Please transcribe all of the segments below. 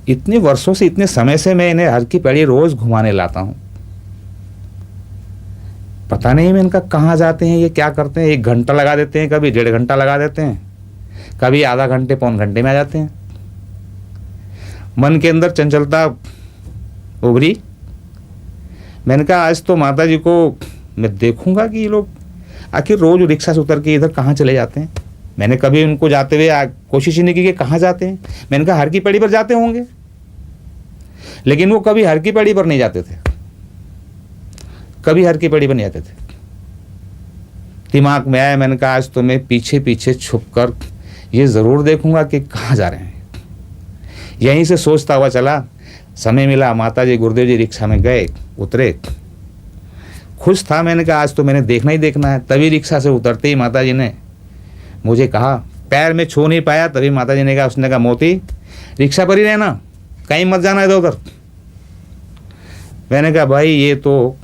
इतने वर्षों से, इतने समय से मैं इन्हें हर की पैड़ी रोज घुमाने लाता हूँ। पता नहीं मैं इनका कहाँ जाते हैं, ये क्या करते हैं। 1 घंटा लगा देते हैं, कभी 1.5 घंटा लगा देते हैं, कभी आधा घंटे पौन घंटे में आ जाते हैं। मन के अंदर चंचलता उभरी। मैंने कहा आज तो माता जी को मैं देखूंगा कि ये लोग आखिर रोज रिक्शा से उतर के इधर कहाँ चले जाते हैं। मैंने कभी उनको जाते हुए कोशिश ही नहीं की कि कहाँ जाते हैं। मैंने कहा हर की पैड़ी पर जाते होंगे, लेकिन वो कभी हर की पैड़ी पर नहीं जाते थे, कभी हर की पैड़ी पर नहीं जाते थे। दिमाग में आया, मैंने कहा आज तो मैं पीछे पीछे छुप कर ये ज़रूर देखूंगा कि कहाँ जा रहे हैं। यहीं से सोचता हुआ चला, समय मिला, माता जी गुरुदेव जी रिक्शा में गए, उतरे। खुश था, मैंने कहा आज तो मैंने देखना ही देखना है। तभी रिक्शा से उतरते ही माता जी ने मुझे कहा, पैर में छू नहीं पाया, तभी माता जी ने कहा, उसने कहा मोती रिक्शा पर ही रहना, कहीं मत जाना इधर उधर। मैंने कहा भाई ये तो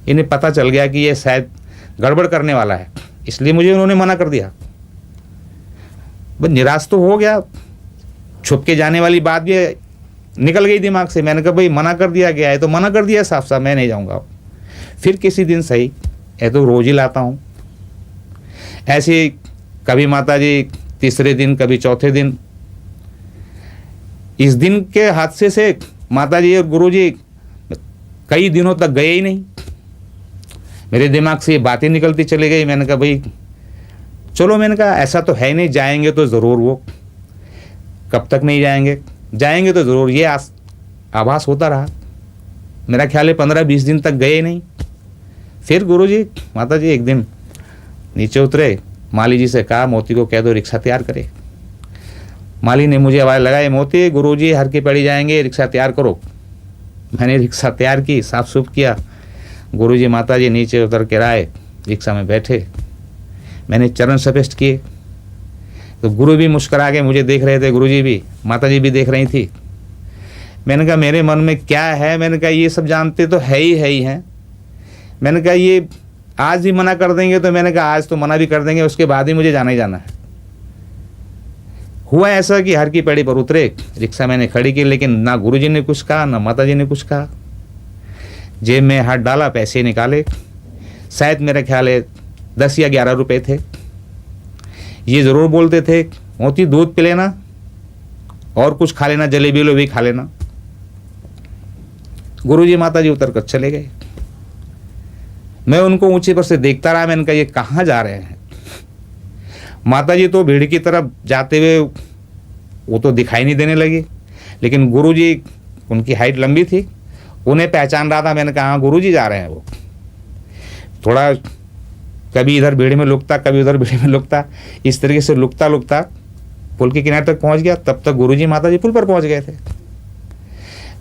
इन्हें पता चल गया कि ये शायद गड़बड़ करने वाला है, इसलिए मुझे उन्होंने मना कर दिया। बस निराश तो हो गया, छुप के जाने वाली बात भी निकल गई दिमाग से। मैंने कहा भाई मना कर दिया गया है तो मना कर दिया साफ साफ, मैं नहीं जाऊंगा। फिर किसी दिन सही, ये तो रोज ही लाता हूँ। ऐसे कभी माता जी तीसरे दिन, कभी चौथे दिन। इस दिन के हादसे से माता जी और गुरु जी कई दिनों तक गए ही नहीं। मेरे दिमाग से ये बातें निकलती चली गई। मैंने कहा भाई चलो, मैंने कहा ऐसा तो है नहीं, जाएंगे तो ज़रूर। वो कब तक नहीं जाएंगे, जाएंगे तो ज़रूर। ये आभास होता रहा। मेरा ख्याल है 15-20 दिन तक गए नहीं। फिर गुरुजी माता जी एक दिन नीचे उतरे, माली जी से कहा मोती को कह दो रिक्शा तैयार करे। माली ने मुझे आवाज़ लगाई, मोती गुरुजी हर की पैड़ी जाएंगे, रिक्शा तैयार करो। मैंने रिक्शा तैयार की, साफ सुफ किया। गुरुजी माता जी नीचे उतर के आए, रिक्शा में बैठे। मैंने चरण स्पर्श किए तो गुरु भी मुस्कुरा के मुझे देख रहे थे, गुरुजी भी, माता जी भी देख रही थी। मैंने कहा मेरे मन में क्या है, मैंने कहा ये सब जानते तो है ही हैं। मैंने कहा ये आज ही मना कर देंगे, तो मैंने कहा आज तो मना भी कर देंगे, उसके बाद ही मुझे जाना ही जाना है। हुआ ऐसा कि हर की पैड़ी पर उतरे, रिक्शा मैंने खड़ी की, लेकिन ना गुरुजी ने कुछ कहा ना माता जी ने कुछ कहा। जेब में हाथ डाला, पैसे निकाले। शायद मेरा ख्याल है 10 या 11 रुपए थे। ये ज़रूर बोलते थे मोती दूध पी लेना और कुछ खा लेना, जलेबी वलेबी खा लेना। गुरुजी माता जी उतर कर चले गए। मैं उनको ऊंचे पर से देखता रहा। मैंने कहा ये कहाँ जा रहे हैं। माता जी तो भीड़ की तरफ जाते हुए वो तो दिखाई नहीं देने लगी, लेकिन गुरुजी, उनकी हाइट लंबी थी, उन्हें पहचान रहा था। मैंने कहा हाँ गुरुजी जा रहे हैं। वो थोड़ा कभी इधर भीड़ में लुकता, कभी उधर भीड़ में लुकता, इस तरीके से लुकता लुकता पुल के किनारे तक पहुंच गया। तब तक गुरुजी माता जी पुल पर पहुंच गए थे।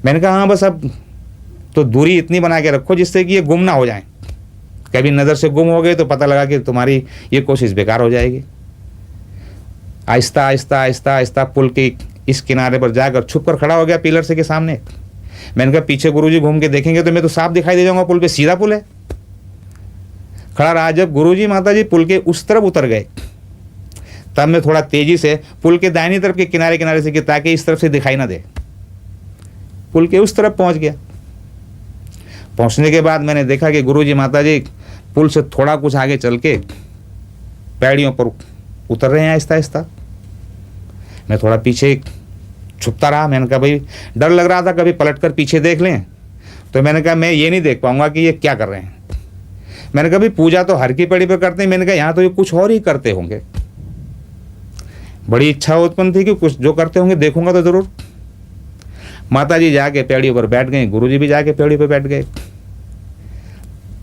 मैंने कहा हाँ बस अब तो दूरी इतनी बना के रखो जिससे कि ये गुम ना हो जाएं। कभी नज़र से गुम हो गए तो पता लगा कि तुम्हारी ये कोशिश बेकार हो जाएगी। आहिस्ता आहिस्ता आहिस्ता आहिस्ता पुल के इस किनारे पर जाकर छुप कर खड़ा हो गया पिलर से के सामने। मैंने कहा पीछे गुरुजी घूम के देखेंगे तो मैं तो साफ दिखाई दे जाऊंगा, पुल पे सीधा पुल है। खड़ा रहा। जब गुरुजी माता जी पुल के उस तरफ उतर गए तब मैं थोड़ा तेजी से पुल के दाहिनी तरफ के किनारे किनारे से, ताकि इस तरफ से दिखाई ना दे, पुल के उस तरफ पहुंच गया। पहुंचने के बाद मैंने देखा कि गुरुजी माता जी पुल से थोड़ा कुछ आगे चल के पैड़ियों पर उतर रहे हैं आहिस्ता आहिस्ता। मैं थोड़ा पीछे छुपता रहा। मैंने कहा भाई डर लग रहा था कभी पलट कर पीछे देख लें, तो मैंने कहा मैं ये नहीं देख पाऊंगा कि ये क्या कर रहे हैं। मैंने कहा भाई पूजा तो हर की पैड़ी पर करते हैं, मैंने कहा यहाँ तो ये कुछ और ही करते होंगे। बड़ी इच्छा उत्पन्न थी कि कुछ जो करते होंगे देखूंगा तो जरूर। माता जी जाके पैड़ी पर बैठ गई, गुरुजी भी जाके पैड़ी पर बैठ गए।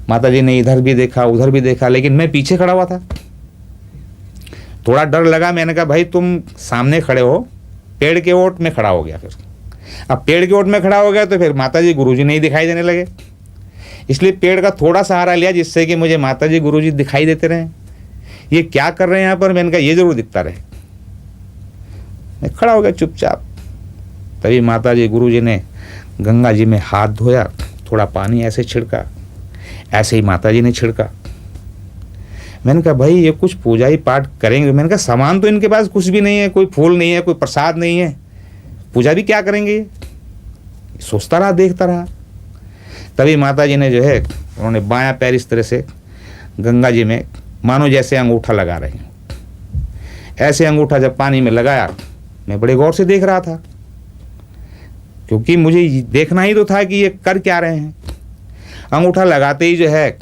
माता जी ने इधर भी देखा उधर भी देखा, लेकिन मैं पीछे खड़ा हुआ था। थोड़ा डर लगा। मैंने कहा भाई तुम सामने खड़े हो, पेड़ के ओट में खड़ा हो गया। फिर अब पेड़ के ओट में खड़ा हो गया तो फिर माता जी गुरुजी नहीं दिखाई देने लगे, इसलिए पेड़ का थोड़ा सहारा लिया जिससे कि मुझे माता जी गुरुजी दिखाई देते रहे। ये क्या कर रहे हैं यहाँ पर, मैंने कहा ये जरूर दिखता रहे। मैं खड़ा हो गया चुपचाप। तभी माता जी गुरुजी ने गंगा जी में हाथ धोया, थोड़ा पानी ऐसे छिड़का, ऐसे ही माता जी ने छिड़का। मैंने कहा भाई ये कुछ पूजा ही पाठ करेंगे। मैंने कहा सामान तो इनके पास कुछ भी नहीं है, कोई फूल नहीं है, कोई प्रसाद नहीं है, पूजा भी क्या करेंगे, सोचता रहा, देखता रहा। तभी माता जी ने जो है, उन्होंने बायां पैर इस तरह से गंगा जी में मानो जैसे अंगूठा लगा रहे हैं, ऐसे अंगूठा जब पानी में लगाया, मैं बड़े गौर से देख रहा था, क्योंकि मुझे देखना ही तो था कि ये कर क्या रहे हैं। अंगूठा लगाते ही जो है,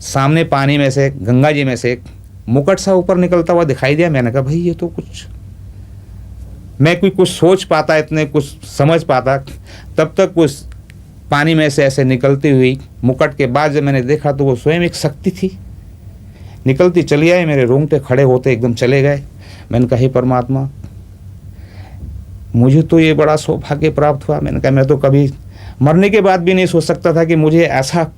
सामने पानी में से, गंगा जी में से एक मुकुट सा ऊपर निकलता हुआ दिखाई दिया। मैंने कहा भाई ये तो कुछ, मैं कोई कुछ सोच पाता, इतने कुछ समझ पाता, तब तक कुछ पानी में से ऐसे निकलती हुई मुकुट के बाद जब मैंने देखा तो वो स्वयं एक शक्ति थी, निकलती चली आई। मेरे रोंगटे खड़े होते एकदम चले गए। मैंने कहा हे परमात्मा, मुझे तो ये बड़ा सौभाग्य प्राप्त हुआ। मैंने कहा मैं तो कभी मरने के बाद भी नहीं सोच सकता था कि मुझे ऐसा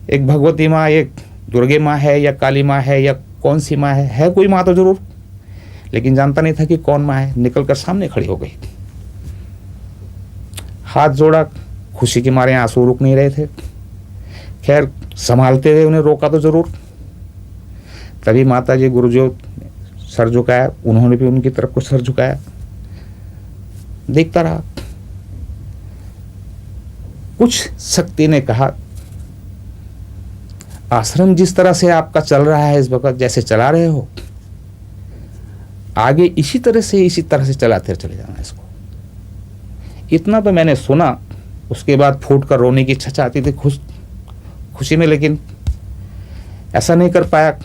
एक भगवती माँ, एक दुर्गे माँ है या काली माँ है या कौन सी माँ है कोई माँ तो जरूर, लेकिन जानता नहीं था कि कौन माँ है। निकल कर सामने खड़ी हो गई, हाथ जोड़ा, खुशी के मारे आंसू रुक नहीं रहे थे। खैर संभालते हुए उन्हें रोका तो जरूर। तभी माता जी गुरुजो सर झुकाया, उन्होंने भी उनकी तरफ को सर झुकाया, देखता रहा। कुछ शक्ति ने कहा, आश्रम जिस तरह से आपका चल रहा है इस वक्त, जैसे चला रहे हो, आगे इसी तरह से चलाते चले जाना इसको। इतना तो मैंने सुना। उसके बाद फूट कर रोने की इच्छा चाहती थी खुशी में, लेकिन ऐसा नहीं कर पाया।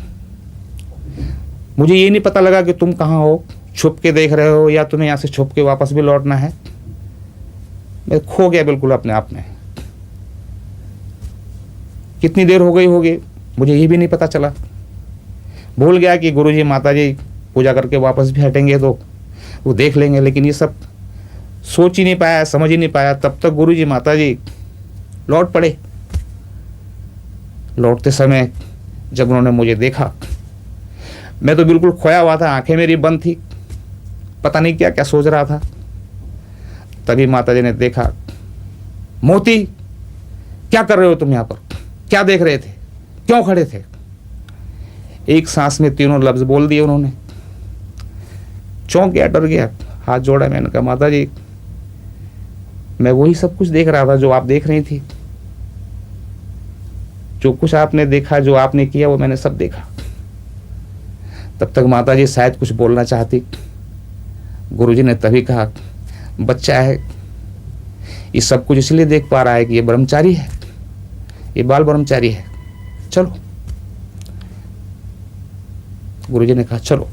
मुझे ये नहीं पता लगा कि तुम कहाँ हो, छुप के देख रहे हो या तुम्हें यहाँ से छुप के वापस भी लौटना है। मैं खो गया बिल्कुल अपने आप में। कितनी देर हो गई होगी मुझे ये भी नहीं पता चला। भूल गया कि गुरुजी माताजी पूजा करके वापस भी हटेंगे तो वो देख लेंगे, लेकिन ये सब सोच ही नहीं पाया, समझ ही नहीं पाया। तब तक गुरुजी माताजी लौट पड़े। लौटते समय जब उन्होंने मुझे देखा, मैं तो बिल्कुल खोया हुआ था, आंखें मेरी बंद थी, पता नहीं क्या क्या सोच रहा था। तभी माताजी ने देखा, मोती क्या कर रहे हो तुम यहाँ पर, क्या देख रहे थे, क्यों खड़े थे। एक सांस में तीनों लफ्ज बोल दिए उन्होंने। चौंक गया, डर गया, हाथ जोड़ा। मैंने कहा माता जी, मैं वही सब कुछ देख रहा था जो आप देख रही थी। जो कुछ आपने देखा, जो आपने किया, वो मैंने सब देखा। तब तक माता जी शायद कुछ बोलना चाहती। गुरुजी ने तभी कहा, बच्चा है, ये सब कुछ इसलिए देख पा रहा है कि ये ब्रह्मचारी है, ये बाल ब्रह्मचारी है, चलो। गुरुजी ने कहा चलो।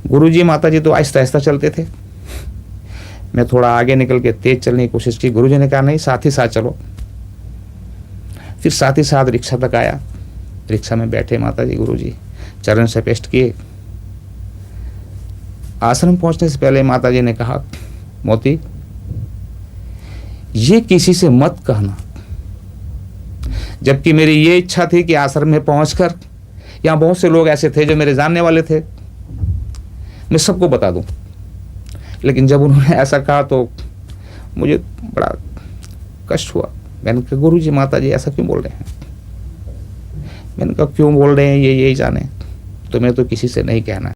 गुरुजी माताजी तो आहिस्ता आहिस्ता चलते थे, मैं थोड़ा आगे निकल के तेज चलने की कोशिश की। गुरुजी ने कहा नहीं, साथ ही साथ चलो। फिर साथ ही साथ रिक्शा तक आया। रिक्शा में बैठे माताजी, गुरुजी चरण से पेस्ट किए। आश्रम पहुंचने से पहले माताजी ने कहा, मोती ये किसी से मत कहना, जबकि मेरी ये इच्छा थी कि आश्रम में पहुंचकर, यहाँ बहुत से लोग ऐसे थे जो मेरे जानने वाले थे, मैं सबको बता दूं। लेकिन जब उन्होंने ऐसा कहा तो मुझे बड़ा कष्ट हुआ। मैंने कहा गुरुजी माताजी ऐसा क्यों बोल रहे हैं। मैंने कहा क्यों बोल रहे हैं ये यही जाने, तुम्हें तो किसी से नहीं कहना